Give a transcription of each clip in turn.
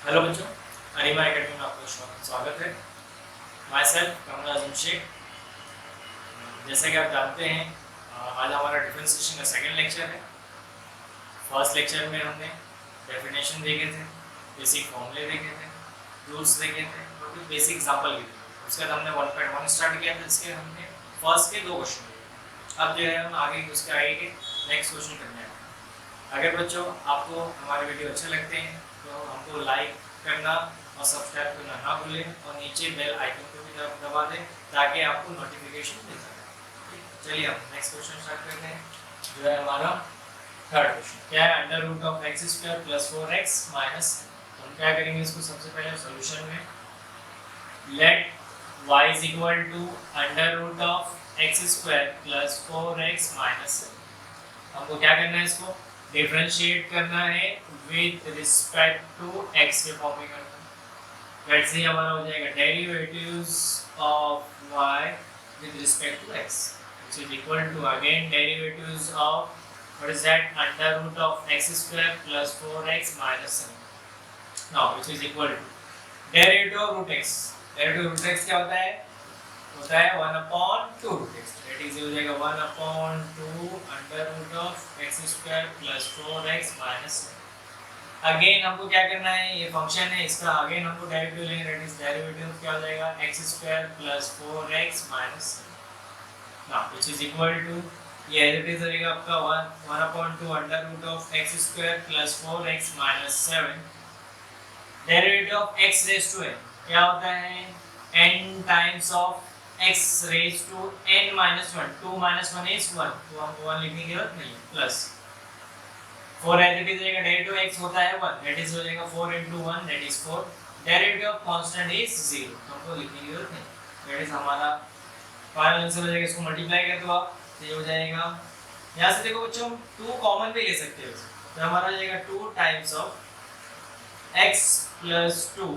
Hello बच्चों, अनिमा academy में आपका स्वागत है। माई सेल्फ कमला शेख। जैसे कि आप जानते हैं, आज हमारा डिफरेंशिएशन का सेकंड लेक्चर है। फर्स्ट लेक्चर में हमने डेफिनेशन देखे थे, बेसिक फॉर्मूले देखे थे, रूल्स देखे थे और फिर बेसिक एग्जाम्पल भी थे। उसके बाद हमने 1.1 स्टार्ट किया था, जिसके हमने फर्स्ट के 2 क्वेश्चन दिए। अब जो है हम आगे उसके आगे के नेक्स्ट क्वेश्चन करने हैं। अगर बच्चों आपको हमारे वीडियो अच्छे लगते हैं तो हमको लाइक करना और सब्सक्राइब करना ना भूलें और नीचे बेल आइकन को भी दबा दें ताकि आपको नोटिफिकेशन मिल सके। चलिए हम नेक्स्ट क्वेश्चन स्टार्ट करते हैं, जो है हमारा थर्ड क्वेश्चन। क्या है? Under root of x square plus 4x minus. हम क्या करेंगे इसको? सबसे पहले सॉल्यूशन में let y is equal to under root of x square plus 4x minus. हमको क्या करना है? इसको डिफरेंशिएट करना है विद रिस्पेक्ट टू x के फॉर्म में करना है। लेट्स सी हमारा हो जाएगा derivatives of y with respect to x, which is equal to again derivatives of what is that under root of x square plus 4x minus 7. Now which is equal to derivative of root x. Derivative of root x क्या होता है? 1/2 root x, that is हो जाएगा 1/2 under root of x square plus 4x minus. Again हमको क्या करना है? ये फंक्शन है, इसका अगेन हमको डेरिवेटिव लेंगे, दैट इज डेरिवेटिव क्या हो जाएगा? x square plus 4x minus. Now which is equal to, ये एज इट इज रहेगा आपका 1/2 under root of x square plus 4x minus 7। Derivative of x raise to n क्या होता है? n times of x raise to n minus 1. 2 minus 1 is 1, तो हमको 1 लिखने की जरूरत नहीं है, प्लस 4 एज इट इज रहेगा। डेरिवेटिव x होता है 1, दैट इज हो जाएगा 4 into 1, that is 4। Derivative of constant is 0, हमको लिखने की जरूरत नहीं, दैट इज हमारा फाइनल आंसर हो जाएगा। इसको मल्टीप्लाई कर दो आप, तो ये हो जाएगा। यहां से देखो बच्चों, 2 कॉमन भी ले सकते हो, तो हमारा हो जाएगा 2 times of x plus 2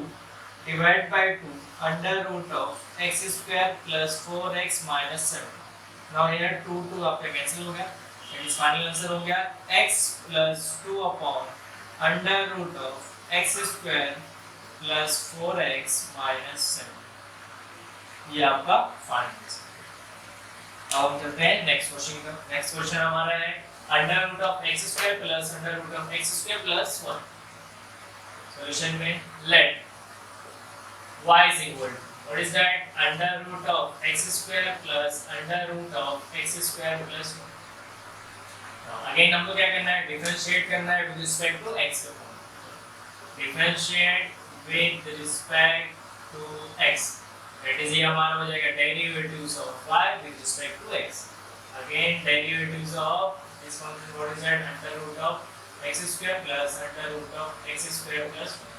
divided by 2 under root of x square plus 4x minus 7. Now here 2 आपका कैंसिल हो गया, that is फाइनल आंसर हो गया x plus 2 upon under root of x square plus 4x minus 7। ये आपका final answer. अब हम चलते हैं नेक्स्ट क्वेश्चन का। नेक्स्ट क्वेश्चन हमारा है under root of x square plus under root of x square plus 1। Solution में let y is equal to, what is that? Under root of x square plus under root of x square plus 1. Now again हमको क्या करना है? Differentiate करना है with respect to x का form. Differentiate with respect to x, that is ये हमारा हो जाएगा derivatives of y with respect to x. Again derivatives of this function, what is that? Under root of x square plus under root of x square plus 1.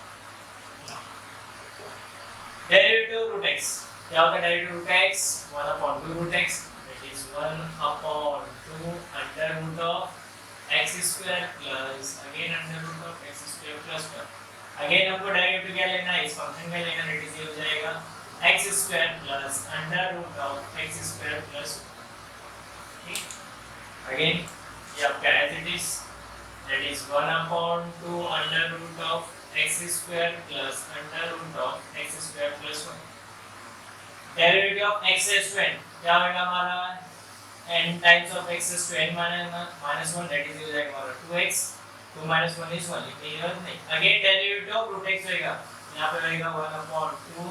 Derivative root x क्या होता है? Derivative root x 1/2 root x, that is 1/2 under root of x square plus again under root of x square plus 1। Again हमको derivative क्या लेना है? इस function का लेना है, that is ये हो जाएगा x square plus under root of x square plus 1। ठीक, अगेन ये आपका as it is, that is 1/2 under root of x square plus under root of x square plus 1। Derivative of x raised to n क्या होगा हमारा? n times of x raised to n minus 1, that is हो जाएगा हमारा 2x। 2 minus 1 is 1, लिखने की जरूरत नहीं। Again derivative of root x होगा, यहाँ पे रहेगा 1/2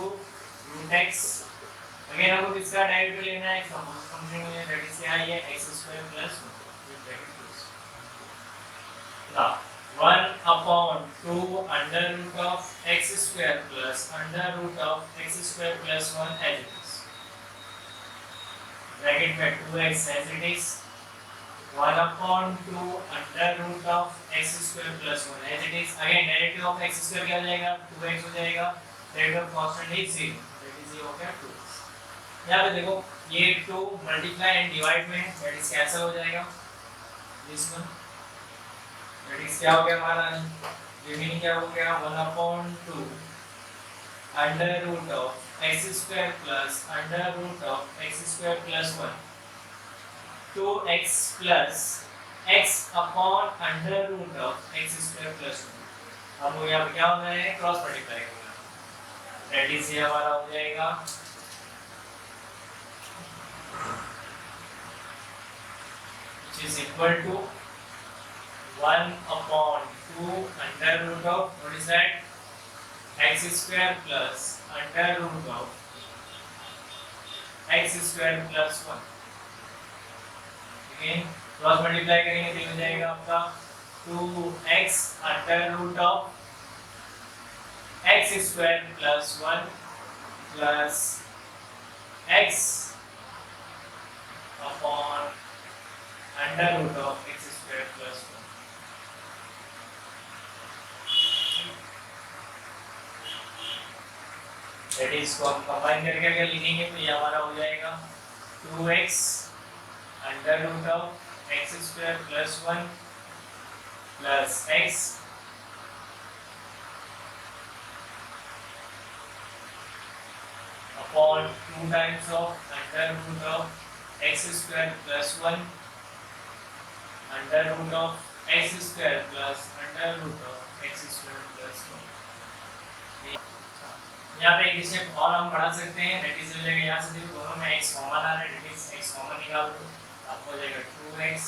रूट x। अगेन हमको किसका डेरिवेटिव लेना है? फंक्शन में, that is क्या है? x square plus 1 with bracket close। now 1/2 under root of x square plus under root of x square plus 1 as it is। Bracket में 2x as it is, 1/2 under root of x square plus 1 as it is। Again derivative of x square क्या हो जाएगा? 2x हो जाएगा। derivative of constant is 0, that is ये हो गया 2x। यहाँ पे देखो ये 2 multiply and divide में, that is कैंसिल हो जाएगा this one, that is क्या हो गया हमारा? रिमेनिंग क्या हो गया? 1/2 under root of x square plus under root of x square plus 1, 2x plus x upon under root of x square plus 1। हम यहाँ पे क्या होना है, क्रॉस मल्टीप्लाई करना है। दैट इज ये हमारा हो जाएगा which is equal to 1/2 under root of what is that, x square plus under root of x square plus 1। Again cross multiply करेंगे तो ये हो जाएगा आपका 2x under root of x square plus 1 plus x upon under root of x square plus 1। That is को हम combine करके अगर लिखेंगे तो ये हमारा हो जाएगा 2x under root of x square plus 1 plus x upon 2 times of under root of x square plus 1 under root of x square plus under root of x square plus 1। यहाँ पे एक स्टेप और हम बढ़ा सकते हैं, that is हो जाएगा यहाँ से देखो दोनों में x कॉमन आ रहा है, दैट इज x कॉमन निकाल दो, आपको हो जाएगा 2x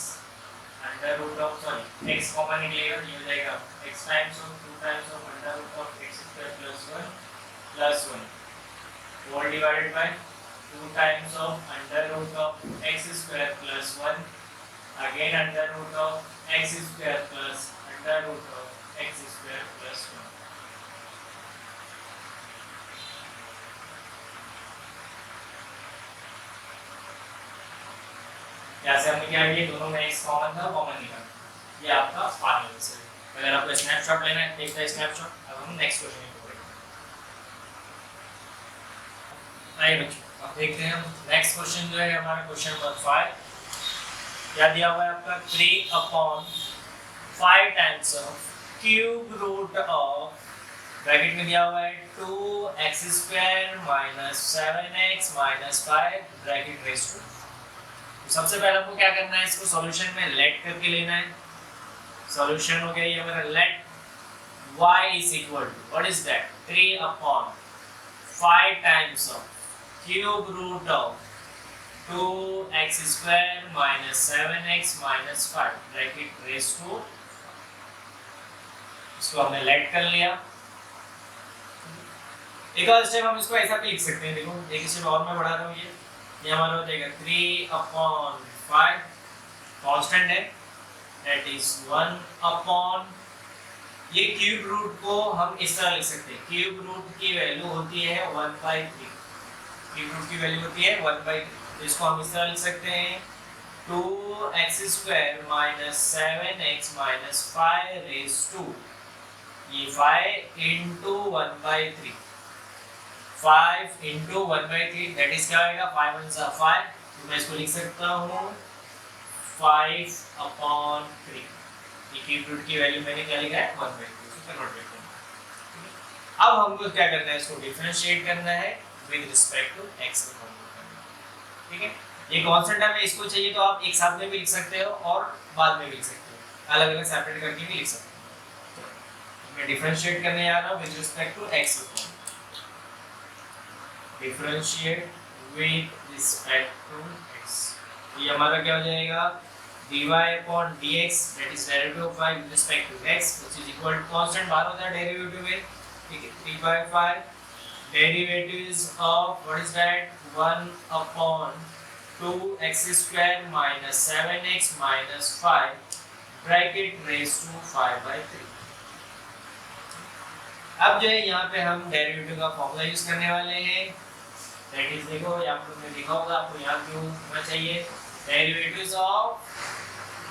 under root of sorry x common निकलेगा तो ये हो जाएगा x times of 2 times of under root of x square plus 1 plus 1 whole divided by 2 times of under root of x square plus 1 again under root of x square plus under root of x square plus 1। यहाँ से हमने क्या किया, दोनों में x common था, common निकाला, ये आपका फाइनल आंसर है। अगर आपको स्नैपशॉट लेना है, देखते हैं स्नैपशॉट। अब हम नेक्स्ट क्वेश्चन को पढ़ेंगे। आइए बच्चों अब देखते हैं हम नेक्स्ट क्वेश्चन जो है हमारा क्वेश्चन नंबर 5। क्या दिया हुआ है आपका 3/5 times of cube root of, bracket में दिया हुआ है 2x square minus 7x minus 5 bracket raise to. सबसे पहले हमको क्या करना है, इसको सॉल्यूशन में लेट करके लेना है। सॉल्यूशन हो गया ये हमारा let y is equal to what is that 3/5 times of cube root of 2x square minus 7x minus 5 bracket raise to. इसको हमने लेट कर लिया। एक और स्टेप हम इसको ऐसा भी लिख सकते हैं, देखो एक स्टेप और मैं बढ़ा रहा हूँ, ये हमारा हो जाएगा 3/5 कांस्टेंट है, दैट इज 1/, ये क्यूब रूट को हम इस तरह लिख सकते हैं, क्यूब रूट की वैल्यू होती है 1/3, क्यूब रूट की वैल्यू होती है 1/3, तो इसको हम इस तरह लिख सकते हैं 2x square minus 7x minus 5 raise to, ये 5 into 1/3, 5 into 1/3 दैट इज क्या आएगा 5 1 सा 5, तो मैं इसको लिख सकता हूँ 5/3। ये क्यूब रूट की वैल्यू मैंने क्या लिखा है 1/3, इसको कन्वर्ट करना है। अब हमको क्या करना है, इसको डिफरेंशिएट करना है विद रिस्पेक्ट टू x को कंप्यूट करना है, ठीक है। ये कांस्टेंट है, इसको चाहिए तो आप एक साथ में भी लिख सकते हो और बाद में भी लिख सकते हो, अलग अलग सेपरेट करके भी लिख सकते हो। तो मैं डिफरेंशिएट करने जा रहा हूँ विद रिस्पेक्ट टू x को, differentiate with respect to x, ये हमारा क्या हो जाएगा dy upon dx that is derivative of y with respect to x which is equal to constant बाहर होता है डेरिवेटिव में, ठीक है 3/5 derivatives of what is that 1/2x square minus 7x minus 5 bracket raised to 5/3। अब जो है यहाँ पे हम डेरिवेटिव का फॉर्मूला यूज करने वाले हैं, दैट इज देखो यहाँ पे मैंने लिखा होगा, आपको याद क्यों होना चाहिए, derivatives of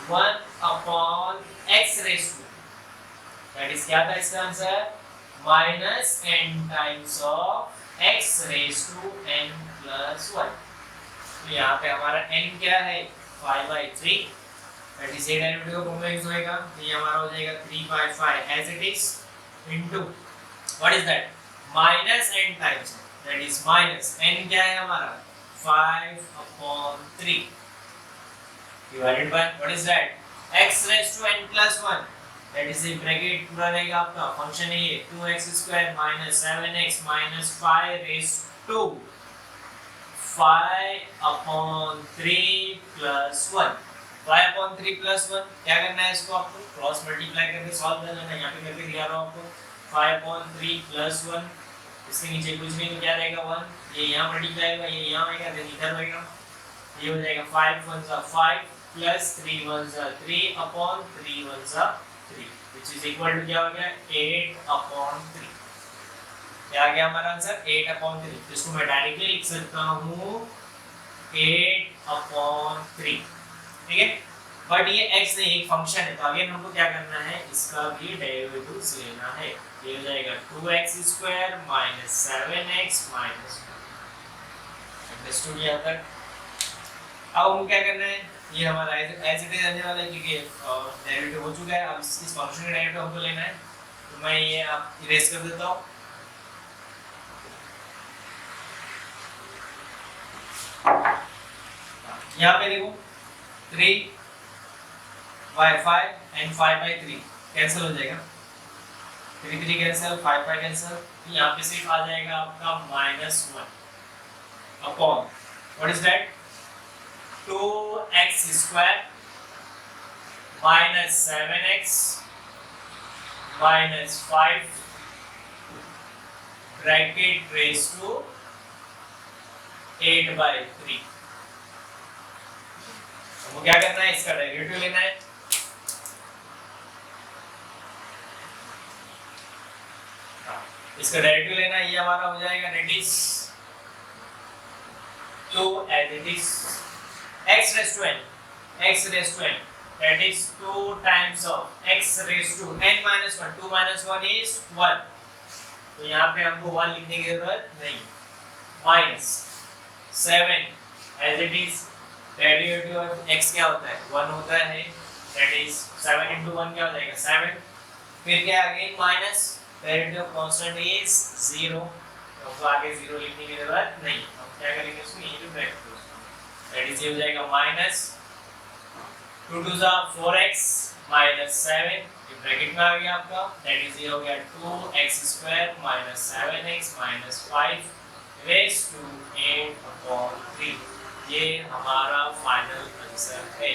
1/x raised to, that is क्या था इसका answer minus n times of x raised to n plus 1। तो यहाँ पे हमारा n क्या है 5/3, दैट इज ये डेरिवेटिव का फॉर्मूला यूज होएगा, तो ये हमारा हो जाएगा 3/5 as it is into what is that minus n times, that is minus n क्या है हमारा 5/3 divided by what is that x raised to n plus 1, that is the bracket पूरा रहेगा आपका फंक्शन है ये 2x² - 7x - 5 रेज़ टू 5/3 + 1 5/3 + 1 क्या करना है इसको आपको क्रॉस मल्टीप्लाई करके सॉल्व कर लेना है। यहाँ पे करके दिखा रहा हूँ आपको 5/3 + 1 इसके नीचे कुछ नहीं तो क्या रहेगा 1 ये यहाँ मल्टीप्लाई होगा ये यहाँ आएगा देन इधर होएगा ये हो जाएगा 5 1 * 5 + 3 1 * 3/3 1 * 3 which is equal to क्या हो गया 8/3 क्या आ गया हमारा आंसर 8/3 इसको मैं डायरेक्टली लिख सकता हूँ 8/3 ठीक है बट ये x नहीं एक फंक्शन है तो अगेन हमको क्या करना है इसका भी डेरिवेटिव लेना है ये हो जाएगा 2x² - 7x - 1 अंडरस्टूड यहाँ तक। अब हमको क्या करना है ये हमारा एज इट इज रहने वाला है क्योंकि डेरिवेटिव हो चुका है अब इस फंक्शन का डेरिवेटिव हमको लेना है तो मैं ये आप इरेज कर देता हूँ। यहाँ पे देखो 3/5 and 5/3 कैंसिल हो जाएगा 3 3 कैंसिल 5 5 कैंसिल यहाँ पे सिर्फ आ जाएगा आपका -1 upon what is that 2x² - 7x - 5 bracket raise to 8/3 वो क्या करना है इसका डेरिवेटिव लेना है इसका डेरिवेटिव लेना है ये हमारा हो जाएगा that is 2 as it is x raised to n that is 2 times of x raised to n minus 1 2 minus 1 is 1 तो यहाँ पे हमको 1 लिखने की जरूरत नहीं minus 7 as it is derivative of x क्या होता है 1 होता है दैट इज 7 * 1 क्या हो जाएगा 7 फिर क्या again minus derivative of constant is 0 तो आगे 0 लिखने की जरूरत नहीं हम क्या करेंगे इसको यहीं पे ब्रैकेट दैट इज ये हो जाएगा माइनस 2 2 4x - 7 ये ब्रैकेट में आ गया आपका दैट इज ये हो गया 2x² - 7x - 5 रेज़ टू 8/3 ये हमारा फाइनल आंसर है।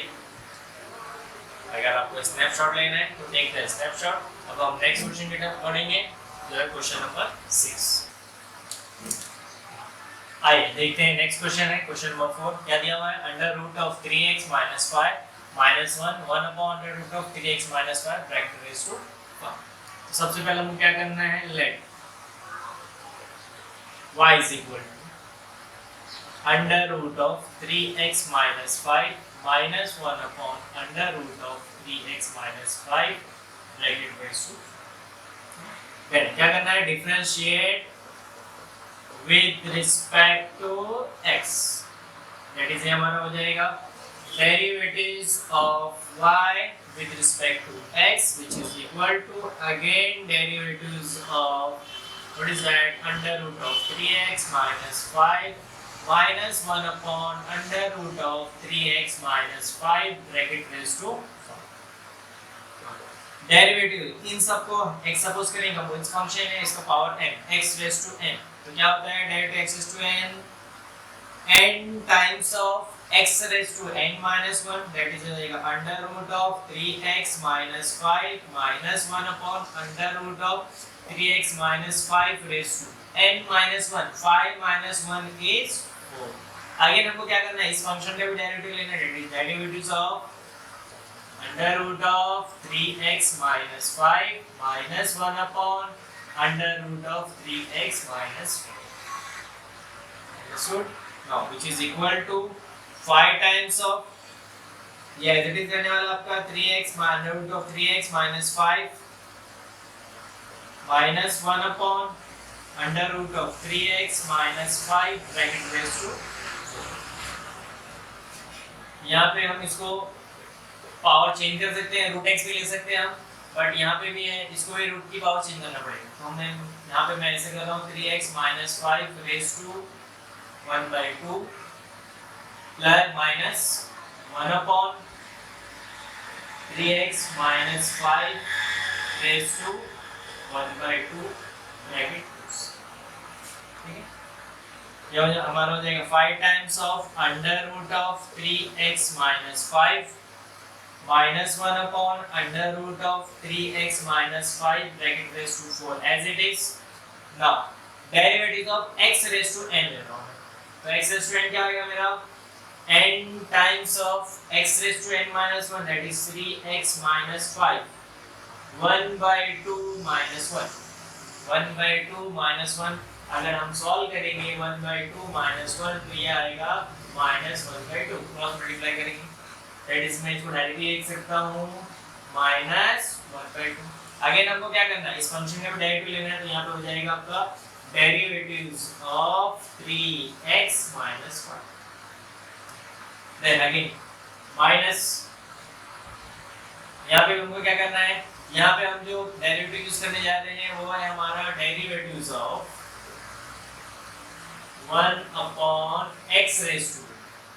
अगर आपको स्नैपशॉट लेना है तो टेक द स्नैपशॉट। अब हम नेक्स्ट क्वेश्चन की तरफ बढ़ेंगे जो है क्वेश्चन नंबर 6। आइए देखते हैं नेक्स्ट क्वेश्चन है क्वेश्चन नंबर 4 क्या दिया हुआ है √3x - 5 - 1 1/√3x - 5 bracket raise to 1 तो सबसे पहले हमको क्या करना है let y is equal to √3x - 5 - 1/√3x - 5 bracket raise to फिर क्या करना है differentiate with respect to x that is हमारा हो जाएगा derivatives of y with respect to x which is equal to again derivatives of what is that √3x - 5 minus 1/√3x - 5 bracket raise to derivative इन सबको x suppose करेंगे हम इस function है इसका power n x raise to n तो क्या होता है derivative x raise to n times of x raise to n minus 1 that is हो जाएगा √3x - 5 minus 1/√3x - 5 raise to n minus 1 5 minus 1 is 4 अगेन हमको क्या करना है इस फंक्शन का भी डेरिवेटिव लेना है derivatives of √3x - 5 minus 1/√3x - 4 understood now which is equal to 5 times of ये एज इट इज रहने वाला आपका 3x √3x - 5 minus 1/√3x - 5 bracket raise to यहाँ पे हम इसको पावर चेंज कर सकते हैं √x भी ले सकते हैं हम बट यहाँ पे भी है इसको भी रूट की पावर चेंज करना पड़ेगा तो हमने यहाँ पे मैं ऐसे कर रहा हूँ 3x - 5 raise to 1/2 plus minus 1/√3 3x minus 5 raised to 1/2 bracket close. ठीक है, ये हमारा हो जाएगा 5 times of under root of 3x minus 5 minus 1 upon under root of 3x minus 5 bracket raised to 4 as it is now derivative of x raised to n ले रहा हूँ। तो x raised to n क्या आएगा मेरा n times of x raised to n minus 1 that is 3x minus 5 1/2 minus 1 1/2 minus 1 अगर हम solve करेंगे 1/2 minus 1 तो ये आएगा minus 1/2 क्रॉस मल्टीप्लाई करेंगे दैट इज मैं इसको डायरेक्टली लिख सकता हूँ minus 1/2। अगेन हमको क्या करना है, इस फंक्शन का भी डेरिवेटिव लेना है तो यहाँ पे हो जाएगा आपका derivatives of 3x minus 5 then again minus यहाँ पे हमको क्या करना है, यहाँ पे हम जो डेरिवेटिव यूज करने जा रहे हैं वो है हमारा derivatives of 1 upon x raised to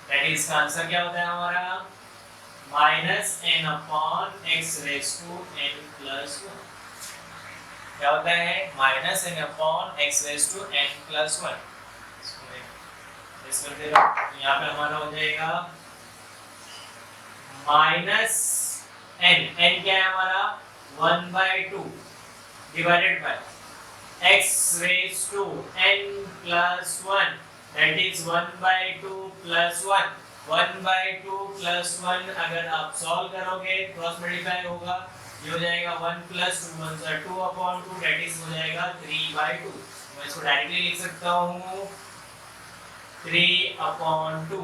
that is का आंसर क्या होता है हमारा minus n upon x raised to n plus 1 क्या होता है minus n upon x raised to n plus 1। इस करते रहो, यहाँ पे हमारा हो जाएगा minus n क्या है हमारा 1/2 divided by x raised to n plus 1 that is 1/2 plus 1 1/2 plus 1 अगर आप सॉल्व करोगे क्रॉस मल्टीप्लाई होगा ये हो जाएगा 1 plus 2 1 are 2 upon 2 that is हो जाएगा 3/2। मैं इसको डायरेक्टली लिख सकता हूँ 3 upon 2।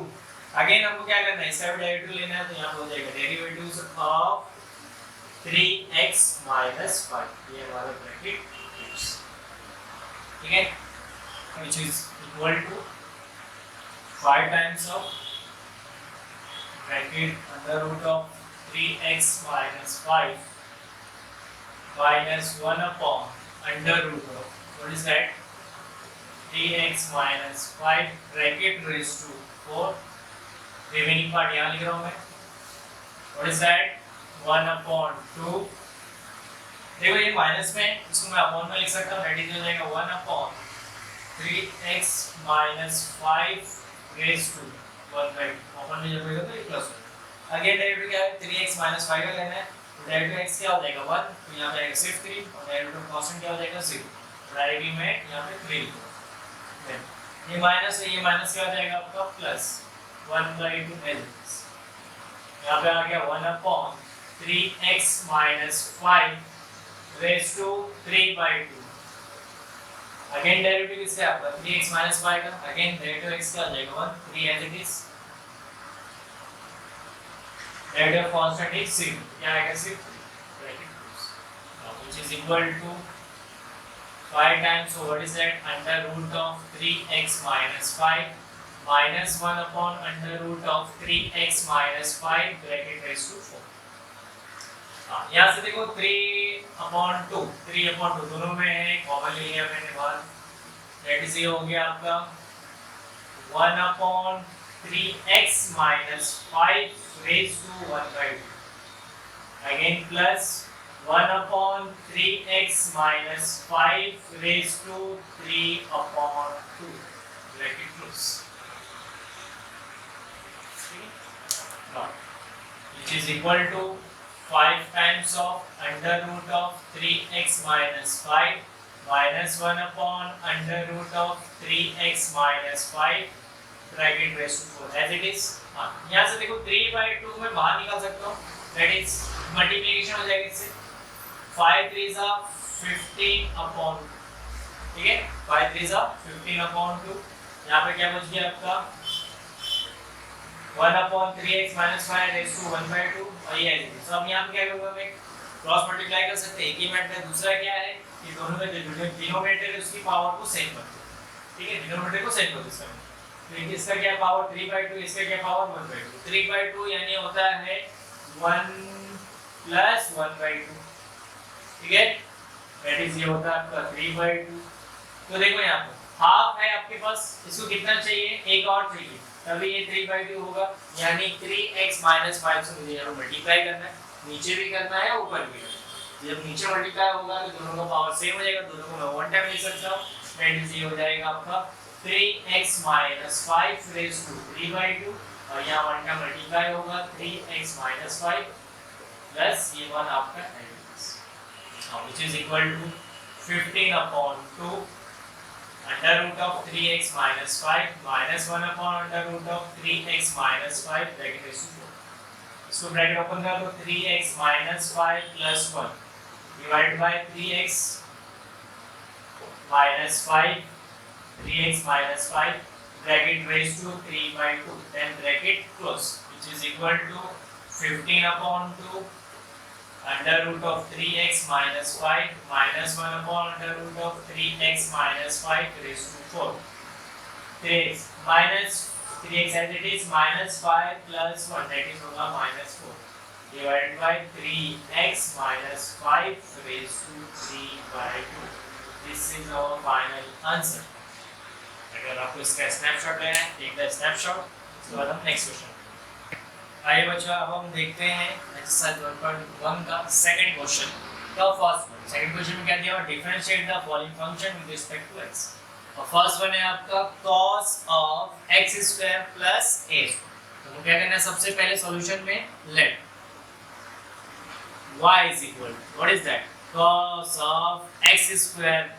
अगेन हमको क्या करना है, इसका भी डेरिवेटिव लेना है तो यहाँ पे हो जाएगा डेरिवेटिव्स ऑफ 3x minus 5 ये हमारा ब्रैकेट ठीक है which is equal to 5 times of bracket under root of 3x minus 5 minus 1 upon under root of what is that 3x minus 5 bracket raised to 4 remaining part यहाँ लिख रहा हूँ मैं what is that 1 upon 2 देखो ये minus में इसको मैं अपॉन में लिख सकता हूँ दैट इज हो जाएगा 1 upon 3x minus 5 raised to 1/2 upon में जब होगा तो ये प्लस होगा। अगेन डेरिवेटिव क्या है 3x minus 5 का लेना है तो डेरिवेटिव x क्या हो जाएगा 1 तो यहाँ पे आएगा सिर्फ 3 और डेरिवेटिव कांस्टेंट क्या हो जाएगा 0 डायरेक्टली मैं यहाँ पे 3 लिखूंगा। ये माइनस है ये माइनस क्या हो जाएगा आपका प्लस 1/2 है यहाँ पे आ गया 1 upon 3x minus 5 raised to 3/2 again derivative इसका आपका 3x minus 5 का अगेन डेरिवेटिव x क्या हो जाएगा 1 3 as it is derivative constant is 0 क्या आएगा सिर्फ bracket close which is equal to 5 times so what is that under root of 3x minus 5 minus 1 upon under root of 3x minus 5 bracket raised to 4। यहाँ से देखो 3/2 दोनों में है common ले लिया मैंने बाहर दैट इज ये हो गया आपका 1 upon 3x minus 5 raised to 1/2 again plus 1 upon 3x minus 5 raised to 3/2 bracket close which is equal to 5 times of under root of 3x minus 5 minus 1 upon under root of 3x minus 5 bracket raised to 4 as it is। यहाँ से देखो 3/2 में बाहर निकाल सकता हूँ that is multiplication हो जाएगा इससे 5 3s are 15 upon 2 ठीक है 5 3s are 15 upon 2 यहाँ पे क्या बच गया आपका 1 upon 3x minus 5 raised to 1/2 और ये है। तो अब यहाँ पे क्या करूँगा मैं क्रॉस मल्टीप्लाई कर सकते हैं एक ही मिनट में। दूसरा क्या है कि दोनों में जो डिनोमिनेटर है उसकी पावर को सेम कर दो ठीक है डिनोमिनेटर को सेम कर दो इसका तो इसका क्या पावर 3/2 इसका क्या पावर 1/2 3/2 यानी होता है 1 plus 1/2 ठीक है दैट इज ये होता है आपका 3/2। तो देखो यहाँ पर हाफ है आपके पास इसको कितना चाहिए एक और चाहिए तभी ये 3/2 होगा यानी 3x minus 5 से मुझे यहाँ मल्टीप्लाई करना है नीचे भी करना है ऊपर भी। जब नीचे मल्टीप्लाई होगा तो दोनों का पावर सेम हो जाएगा, दोनों को मैं वन टाइम लिख सकता हूँ। दैट इज ये हो जाएगा आपका 3x - 5 रेज़ टू 3/2 और यहाँ वन टाइम मल्टीप्लाई होगा 3x - 5 प्लस ये वन आपका addition, which is equal to 15/2 under root of 3x minus 5 minus 1 upon under root of 3x minus 5 bracket is 4. इसको ब्रैकेट ओपन कर दो, 3x minus 5 plus 1 divided by 3x minus 5 3x minus 5 bracket raised to 3/2 then bracket close, which is equal to 15/2 under root of 3x minus 5 minus 1 upon under root of 3x minus 5 raised to 4. 3x minus 3x as it is minus 5 plus 1 that is होगा minus 4 divided by 3x minus 5 raised to 3/2. This is our final answer. अगर आपको इसका snapshot लेना है, take the snapshot. उसके बाद हम next question. आइए बच्चों, अब हम देखते हैं एक्सरसाइज 1.1 का सेकंड क्वेश्चन का फर्स्ट वन। सेकंड क्वेश्चन में क्या दिया हुआ, differentiate the following function with respect to x। और फर्स्ट वन है आपका cos of x² plus a²। तो क्या करना है, सबसे पहले सॉल्यूशन में let y is equal to what is that, cos of x²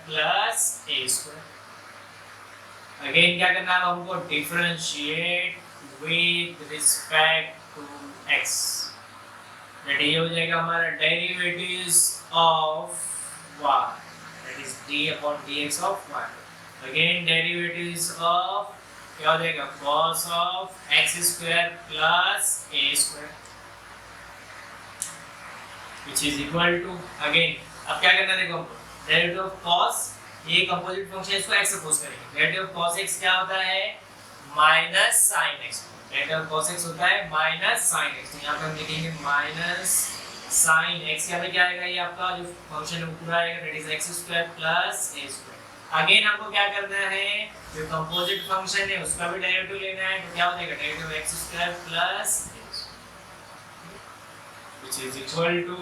plus a²। अगेन क्या करना है, हमको differentiate with respect to x। That ये हो जाएगा हमारा derivatives of y, that is d/dx of y। Again derivatives of क्या हो जाएगा, cos of x² plus a² which is equal to, अगेन अब क्या करना है, देखो हमको डेरिवेटिव ऑफ cos, ये कंपोजिट फंक्शन इसको x सपोज करेंगे। डेरिवेटिव ऑफ cos x क्या होता है, minus sine x। Derivative of cos x होता है माइनस साइन x। तो यहाँ पे हम लिखेंगे माइनस साइन x। यहाँ पे क्या आएगा, ये आपका जो फंक्शन है पूरा आएगा, that is x² plus a²। Again हमको क्या करना है, जो कंपोजिट फंक्शन है उसका भी डेरिवेटिव लेना है। तो क्या हो जाएगा, derivative x² plus a², which is equal to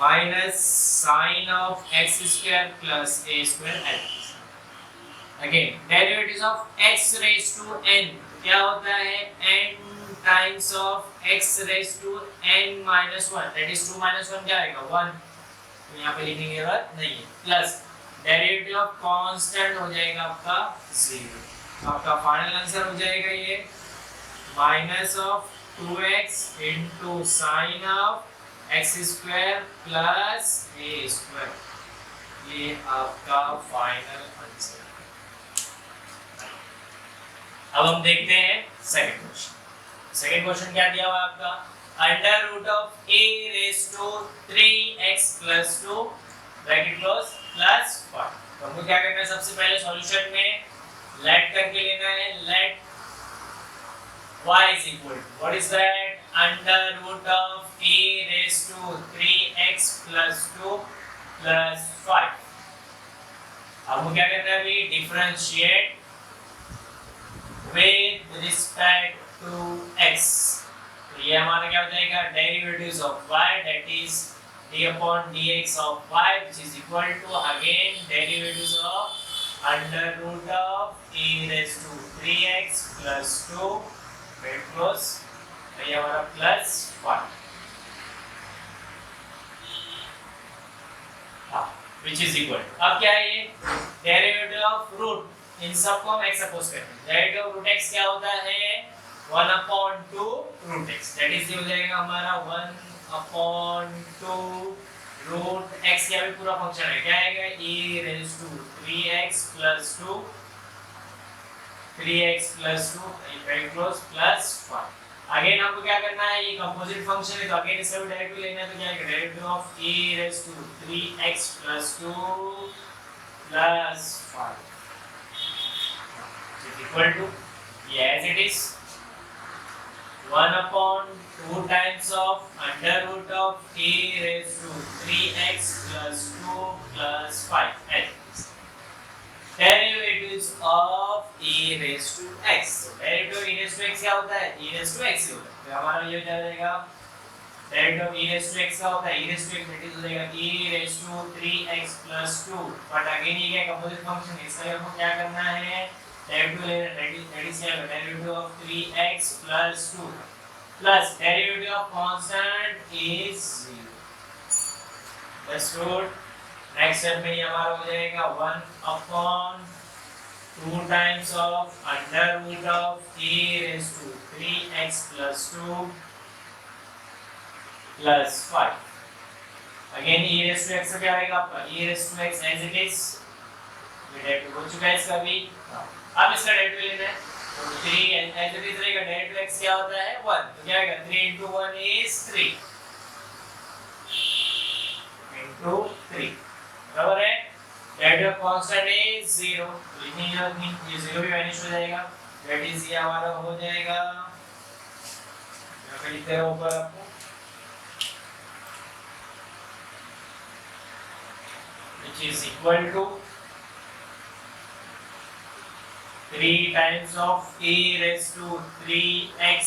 minus sin of x² plus a²। Again derivatives of x raised to n क्या होता है, n times of x raised to n minus 1, that is 2 minus 1 क्या आएगा, 1। तो यहाँ पे लिखने की जरूरत नहीं है। प्लस डेरिवेटिव ऑफ कांस्टेंट हो जाएगा आपका 0। आपका फाइनल आंसर हो जाएगा ये minus of 2x into sin of x² plus a²। ये आपका फाइनल आंसर। अब हम देखते हैं सेकंड क्वेश्चन। सेकंड क्वेश्चन क्या दिया हुआ आपका, under root of a raise to 3x plus 2 bracket close plus 5। तो हमको क्या करना है, सबसे पहले सॉल्यूशन में लेट करके लेना है। Let y is equal to what is that, under root of a raised to 3x plus 2 plus 5। हमको क्या करना है, अभी differentiate with respect to x। तो ये हमारा क्या हो जाएगा, derivatives of y, that is d/dx of y, which is equal to again derivatives of under root of a raised to 3x plus 2 very close, तो ये हमारा plus 5, which is equal to, अब क्या है ये डेरिवेटिव ऑफ रूट, इन सबको हम x suppose करते हैं। डेरिवेटिव ऑफ रूट x क्या होता है, 1/2 रूट x, दैट इज हो जाएगा हमारा 1/2 रूट x। क्या भी पूरा फंक्शन है, क्या आएगा, a raise to 3x plus 2 3x plus 2 very close plus 5। Again हमको क्या करना है, ये कंपोजिट फंक्शन है तो अगेन इसका भी डेरिवेटिव लेना है। तो क्या है, derivative of a raise to 3x plus 2 plus 5 is equal to, as it is 1/2 times of under root of a raised to 3x plus 2 plus 5 as derivatives of e raised to x। तो derivative e raised to x क्या होता है, e raised to x ही होता है। तो हमारा ये हो जाएगा derivative of e raise to x का होता है e raise to x, that is हो जाएगा e raise to 3x + 2। But again ये क्या कंपोजिट फंक्शन है, इसका हमको क्या करना है, डेरिवेटिव लेना, दैट इज क्या derivative of 3x + 2 plus derivative of constant is 0। That's good. Next step में ये हमारा हो जाएगा 1/2 times of under root of e raise to 3x + 2 plus 5। Again e raise to x क्या आएगा आपका, e raise to x as it is, ये derivative हो चुका है इसका भी। अब इसका डेरिवेटिव लेना है, तो 3 एज इट इज रहेगा, डेरिवेटिव x क्या होता है 1, तो क्या आएगा 3 * 1 इज 3 * 3, बराबर है। डेरिवेटिव ऑफ कांस्टेंट इज 0, लिखने की जरूरत नहीं, ये 0 भी वैनिश हो जाएगा, दैट इज ये हमारा हो जाएगा, यहाँ पे लिखते हैं ऊपर आपको, which is equal to 3 times of e raised to 3x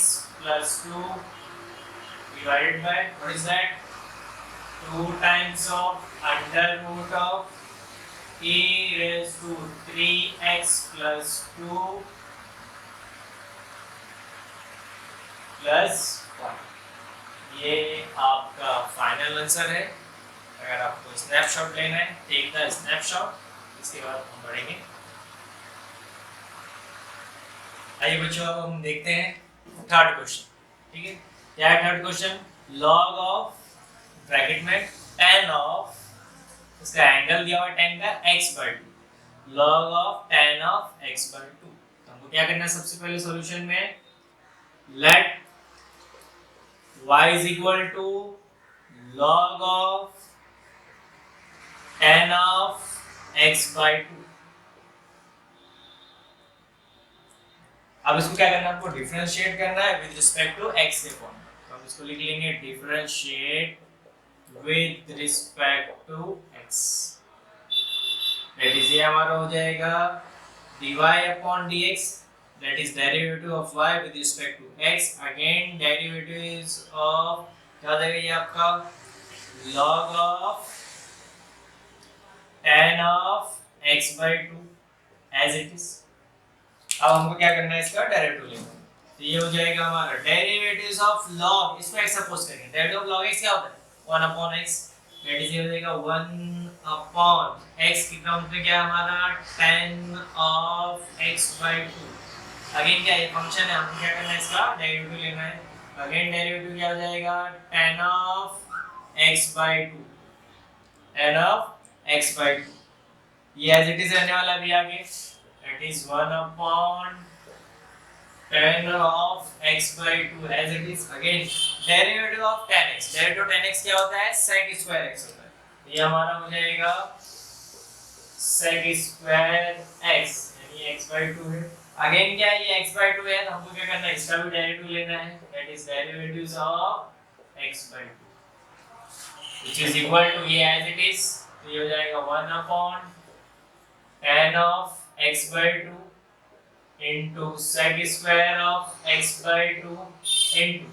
+ 2 divided by, what is that, 2 times of under root of e raised to 3x + 2 plus 1। ये आपका फाइनल आंसर है। अगर आपको स्नैपशॉट लेना है, टेक द स्नैपशॉट, इसके बाद हम बढ़ेंगे। आइए बच्चों, अब हम देखते हैं थर्ड क्वेश्चन। ठीक है, क्या है third question, log of bracket में tan ऑफ, इसका एंगल दिया हुआ है tan का x/2, log of tan of x/2। तो हमको क्या करना है, सबसे पहले सॉल्यूशन में let y is equal to log of tan of x/2। अब इसको क्या करना है, आपको डिफरेंशिएट करना है विद रिस्पेक्ट टू x के फॉर्म में। तो हम इसको लिख लेंगे differentiate with respect to x, that is ये हमारा हो जाएगा dy/dx, that is derivative of y with respect to x, again derivative is of, क्या हो जाएगा ये आपका log of tan of x/2 as it is। अब हमको क्या करना है, इसका डेरिवेटिव लेना है, तो ये हो जाएगा हमारा डेरिवेटिव्स ऑफ log, इसको x सपोज करेंगे, डेरिवेटिव ऑफ log x क्या होता है 1/x, दैट इज ये हो जाएगा 1/x, कितना मतलब क्या हमारा tan of x/2। अगेन क्या ये फंक्शन है, हमको क्या करना है, इसका डेरिवेटिव लेना है। अगेन डेरिवेटिव क्या हो जाएगा tan of x/2, tan of x/2, ये एज इट इज रहने वाला भी आगे, that is 1/tan of x/2 as it is. Again derivative of tan x, derivative tan x क्या होता है, sec स्क्वायर x होता है, ये हमारा हो जाएगा sec स्क्वायर x, यानी x/2 है। अगेन क्या ये x/2 है, तो हमको क्या करना है, इसका भी डेरिवेटिव लेना है, that is derivatives of x/2, which is equal to ये एज इट इज, तो ये हो जाएगा 1/tan of x/2 into sec square of x/2 into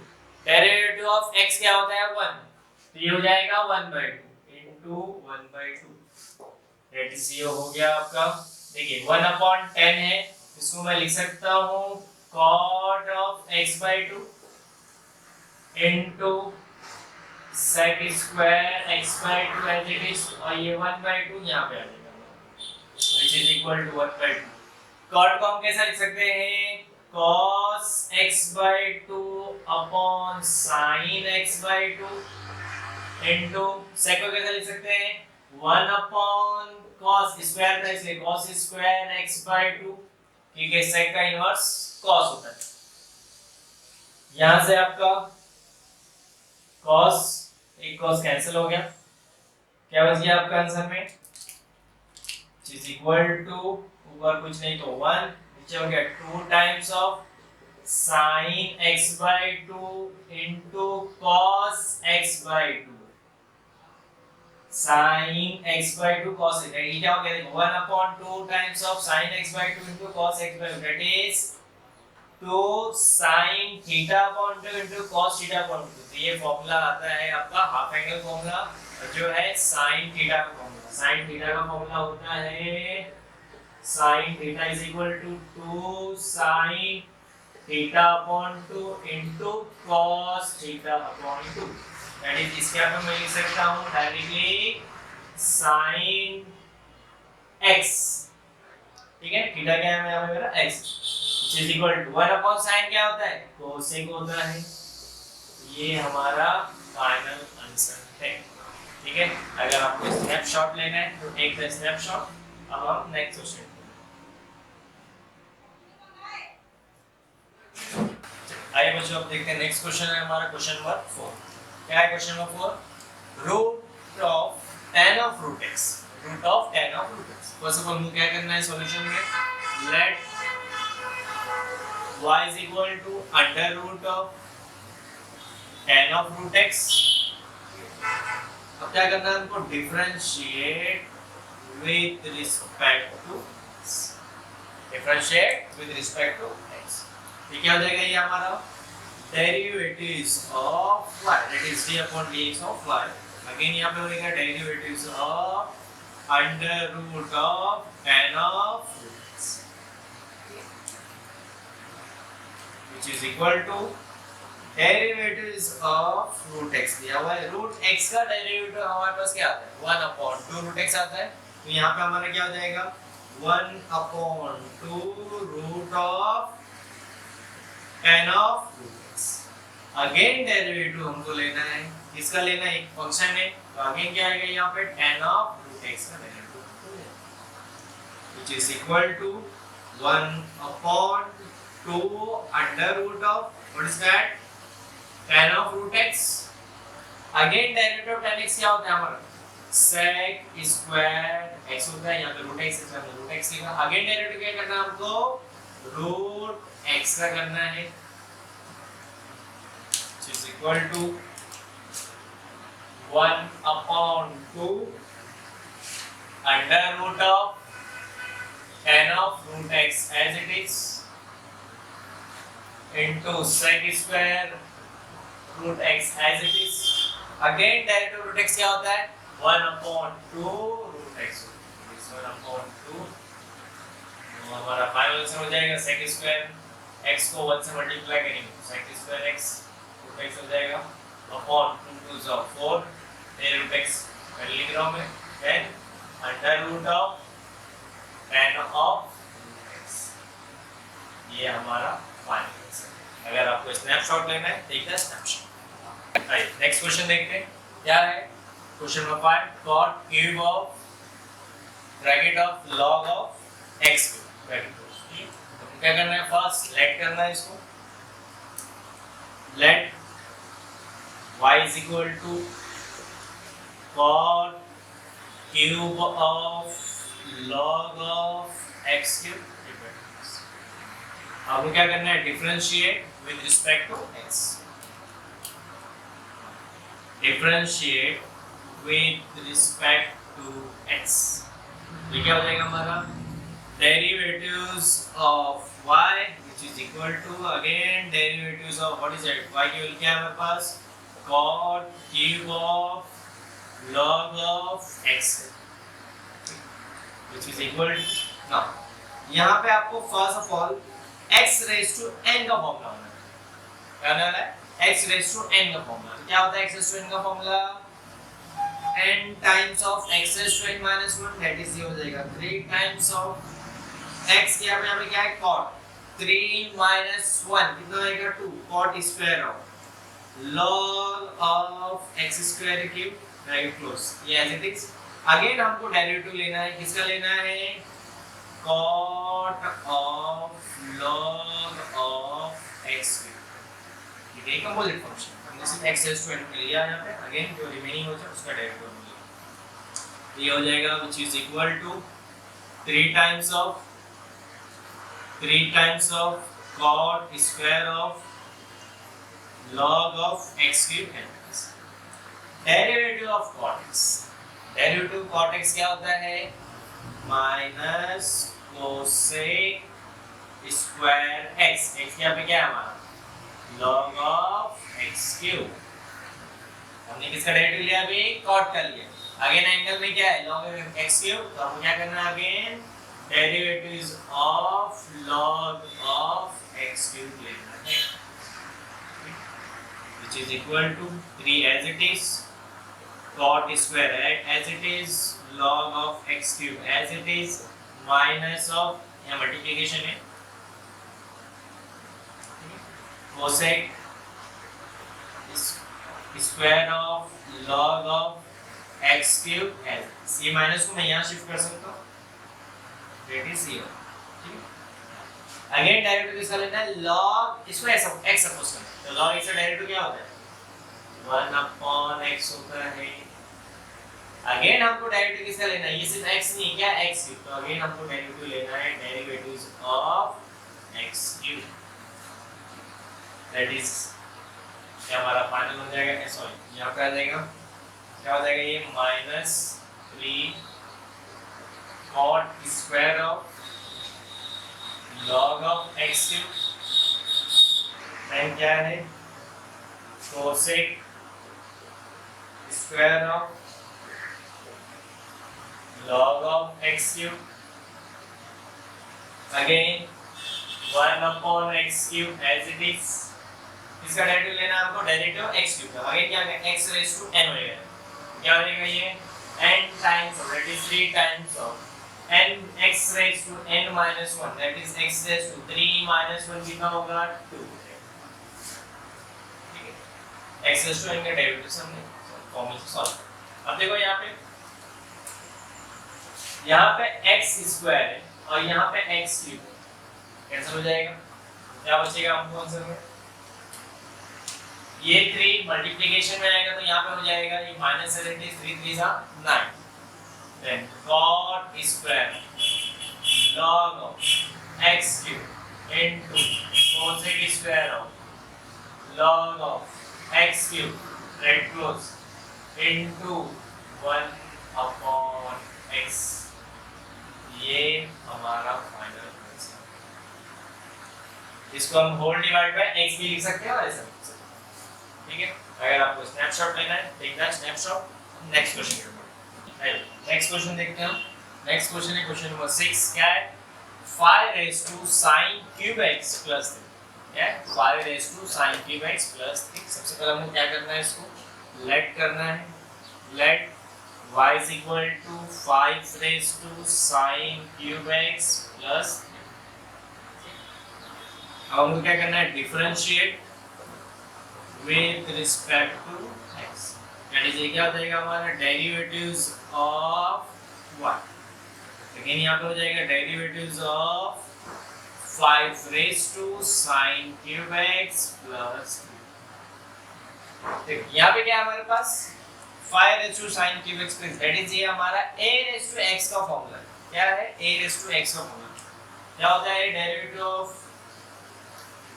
derivative of x क्या होता है 1, तो ये हो जाएगा 1/2 into 1/2, दैट इज ये हो गया आपका। देखिए 1/10 है, इसको मैं लिख सकता हूँ cot of x/2 into sec square x/2 as it is, और ये 1/2 यहाँ पे आ जाएगा, which is equal to 1/2। cot को हम कैसा लिख सकते हैं, cos x/2 upon sin x/2 into sec को कैसा लिख सकते हैं 1 cos स्क्वायर था, इसलिए cos स्क्वायर x/2, क्योंकि sec का इनवर्स cos होता है। यहां से आपका cos, एक cos कैंसिल हो गया, क्या बच गया आपका आंसर में, which is equal to, ऊपर कुछ नहीं तो 1, नीचे हो गया 2 times of sin x/2 into cos x/2, sin x/2 cos x, ये क्या हो गया, देखो 1/2 times of sin x/2 into cos x/2, that is तो sin theta upon 2 into cos theta upon 2, तो ये फॉर्मूला आता है आपका हाफ एंगल फॉर्मूला, जो है sin थीटा का फॉर्मूला। sin थीटा का फॉर्मूला होता है sin theta is equal to 2 sin theta upon 2 into cos theta upon 2, that is इसके आप मैं लिख सकता हूं डायरेक्टली sin x, ठीक है। थीटा क्या है यहाँ पे मेरा x, which is equal to 1 upon sin क्या होता है, cosec होता है। ये हमारा फाइनल आंसर है, ठीक है। अगर आपको स्नैपशॉट लेना है तो टेक द स्नैपशॉट। अब हम नेक्स्ट क्वेश्चन, आइए बच्चों अब देखते हैं नेक्स्ट क्वेश्चन है हमारा क्वेश्चन नंबर 4। क्या है question number 4? Root of tan of root x, root of tan of root x। First of all मुझे क्या करना है सॉल्यूशन में, let y is equal to under root of tan of root x। अब क्या करना है हमको, differentiate with respect to x, differentiate with respect to x। ये क्या हो जाएगा, ये हमारा derivatives of y, that is d upon dx of y। अगेन यहाँ पे हो जाएगा derivatives of under root of tan of root x, which is equal to derivatives of root x दिया हुआ है। रूट x का डेरिवेटिव हमारे पास क्या आता है, 1 अपॉन 2 रूट x आता है। तो यहाँ पे हमारा क्या हो जाएगा, 1 upon 2 root of tan of root x। अगेन डेरिवेटिव हमको लेना है, किसका लेना है, एक फंक्शन है, तो अगेन क्या आएगा यहाँ पे tan of root x का derivative, which is equal to 1 upon 2 under root of, what is that, tan of root x। अगेन डेरिवेटिव ऑफ tan x क्या होता है हमारा, sec स्क्वायर x होता है, यहाँ पे root x है, root x लिखा। अगेन डेरिवेटिव क्या करना है हमको, root x का करना है, which is equal to 1 upon 2 under root of tan of root x as it is into sec square root x as it is। Again derivative root x क्या होता है, 1 upon 2 root x, 1 upon 2। तो हमारा final answer हो जाएगा sec square x को 1 से multiply करेंगे तो sec square x root x हो जाएगा अपॉन 2 2 4 root x मैं लिख रहा हूँ मैं, then under root of tan of root x। ये हमारा फाइनल आंसर। अगर आपको स्नैपशॉट लेना है देखिए स्नैपशॉट। आइए नेक्स्ट क्वेश्चन देखते हैं क्या है, question number 5, cot cube of bracket of log of x bracket close. तो क्या करना है, फर्स्ट लेट करना है इसको, let y is equal to cot cube of log of x cube. आपको क्या करना है, differentiate with respect to x, differentiate with respect to x। ये क्या हो जाएगा हमारा, derivatives of y which is equal to again derivatives of what is it, y की वैल्यू क्या है हमारे पास, cot cube of log of x which is equal to, now यहाँ पे आपको first of all x raised to n का formula होना है, क्या होना है, x raised to n का फॉर्मूला। तो क्या होता है x raised to n का formula, n times of x raised to n minus 1, that is ये हो जाएगा 3 times of x के यहाँ पे क्या है cot 3 minus 1 कितना आएगा 2 cot square of log of x square cube bracket close. ये एज इट इज। अगेन हमको डेरिवेटिव लेना है, किसका लेना है, cot of log of x cube. ये एक कंपोजिट फंक्शन, हमने सिर्फ x raised to n लिया यहाँ पे, अगेन जो रिमेनिंग हो जाए उसका डेरिवेटिव मिलेगा। ये हो जाएगा which is equal to 3 times of cot square of log of x cube n। Derivative of cot x, derivative cot x क्या होता है, minus cosec square x, x यहाँ पे क्या है हमारा log ऑफ एक्स क्यूब। हमने किसका डेरिवेटिव लिया अभी, कॉट का लिया। अगेन एंगल में क्या है log ऑफ एक्स क्यूब, तो हमको क्या करना है again derivative of log of x cube लेना है, which is equal to 3 as it is cot square as it is log of x cube as it is minus of यहाँ multiplication है cosec square of log of x cube है। c minus को मैं यहाँ shift कर सकता हूँ, that is c। Again derivative किसका लेना है log, इसको x सपोज करना है, तो log x का डेरिवेटिव क्या होता है 1 अपॉन x होता है। अगेन हमको डेरिवेटिव किसका लेना है, ये सिर्फ x नहीं क्या x क्यूब, तो अगेन हमको डेरिवेटिव लेना है derivatives of x cube, that is क्या हमारा फाइनल हो जाएगा, सॉरी यहाँ पे आ जाएगा क्या हो जाएगा ये minus 3 cot square of log of x cube, then क्या है cosec square of log of x cube, again 1 upon x cube as it is। इसका डेरिवेटिव लेना है हमको डेरिवेटिव x cube का, अगेन क्या है x raised to n हो जाएगा, क्या हो जाएगा ये n times of that is 3 times of n x raised to n minus 1 that is x raised to 3 minus 1 कितना होगा 2, ठीक है। x raised to n का डेरिवेटिव हमने फॉर्मूला से सॉल्व। अब देखो यहाँ पे x स्क्वायर है और यहाँ पे x क्यूब है, कैंसिल हो जाएगा, क्या बचेगा हमको आंसर में, ये 3 मल्टीप्लिकेशन में आएगा तो यहाँ पे हो जाएगा ये माइनस 73 3 3 जा 9, then cot square log of x cube into cosec square of log of x cube bracket close into 1 upon x, ये हमारा फाइनल आंसर। इसको हम होल डिवाइड बाय x भी लिख सकते हैं और ऐसा लिख सकते हैं, ठीक है। अगर आपको स्नैपशॉट लेना है देखना है स्नैपशॉट, नेक्स्ट क्वेश्चन पे नेक्स्ट क्वेश्चन देखते हैं हम। नेक्स्ट क्वेश्चन है क्वेश्चन नंबर 6, क्या है 5 raised to sin cube x plus 3, क्या है 5 raised to sin cube x plus 3। सबसे पहले हमको क्या करना है, इसको लेट करना है, let y is equal to 5 raised to sin cube x plus 3। अब हमको क्या करना है differentiate with respect to x, that is ये क्या हो जाएगा हमारा डेरिवेटिव्स ऑफ y, लेकिन यहाँ पे हो जाएगा derivatives of 5 raised to sin cube x plus 3। यहाँ पे क्या है हमारे पास 5 raised to sin cube x plus, that is ये हमारा a raised to x का फॉर्मूला है, क्या है a raised to x का फॉर्मूला, क्या होता है derivative of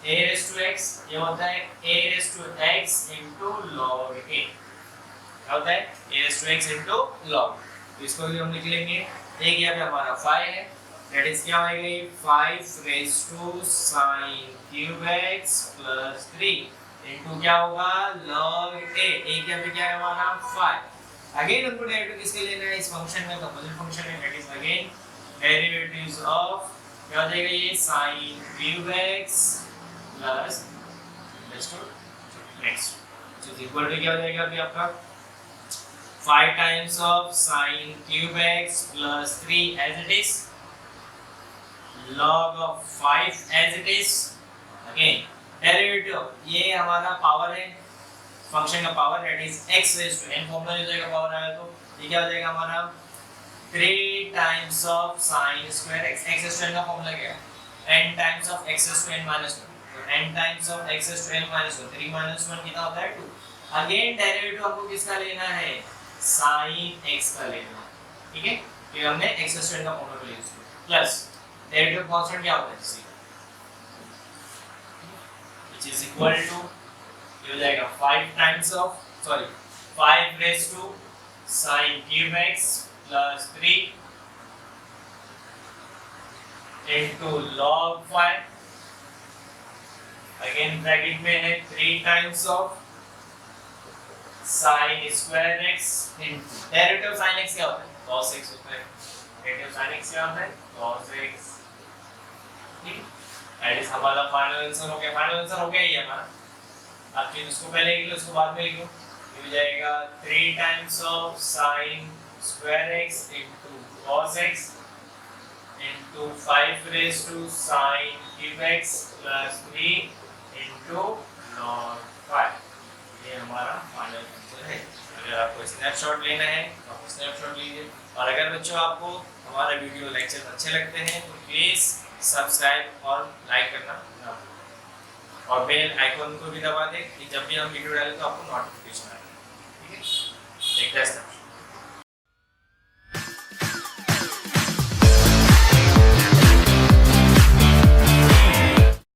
a raised to x, ये होता है a raised to x into log a, क्या होता है a raised to x into log, तो इसको भी हम लिख लेंगे, एक यहाँ पे हमारा 5 है, that is क्या होगा 5 raised to sin cube x plus 3 into क्या होगा log a, एक यहाँ पे क्या है हमारा 5। अगेन हमको डेरिवेटिव किसके लेना है, इस फंक्शन में कंपोजिट फंक्शन है, that is again derivatives of क्या हो जाएगा ये sin cube x plus next जो इक्वल टू क्या हो जाएगा अभी आपका 5 times of sin cube x plus 3 as it is log of 5 as it is, again derivative ये हमारा पावर है फंक्शन का power, that is x raise to n, formula हो जाएगा पावर आया तो ये क्या हो जाएगा हमारा 3 times of sin square x, x raise to n का फॉर्मूला क्या है n times of x raise to n minus 1, तो n times of x raise to n minus 1, 3 minus 1 कितना होता है 2। अगेन डेरिवेटिव हमको किसका लेना है sin x का लेना है, ठीक है, ये हमने x रेज़ टू n का फॉर्मूला यूज किया, प्लस डेरिवेटिव कांस्टेंट क्या होता है c, which is equal to ये हो जाएगा 5 times of 5 raised to sin cube x plus 3 into log 5 again bracket में है 3 times of sin square x into derivative sin x क्या होता है cos x होता है डेरिवेटिव sin x क्या होता है cos x ठीक दैट इज हमारा फाइनल आंसर हो गया फाइनल आंसर हो गया ये हमारा आप चीज उसको पहले लिख लो उसको बाद में लिखो ये हो जाएगा 3 times of sin square x into cos x into 5 raised to sin cube x plus 3 into log 5 ये हमारा फाइनल आंसर है। अगर आपको स्नैपशॉट लेना है तो आप स्नैपशॉट लीजिए और अगर बच्चों आपको हमारा वीडियो लेक्चर अच्छे लगते हैं तो प्लीज़ सब्सक्राइब और लाइक करना ना भूलें और बेल आइकन को भी दबा दें कि जब भी हम वीडियो डालें तो आपको नोटिफिकेशन आए। ठीक है, देखते हैं।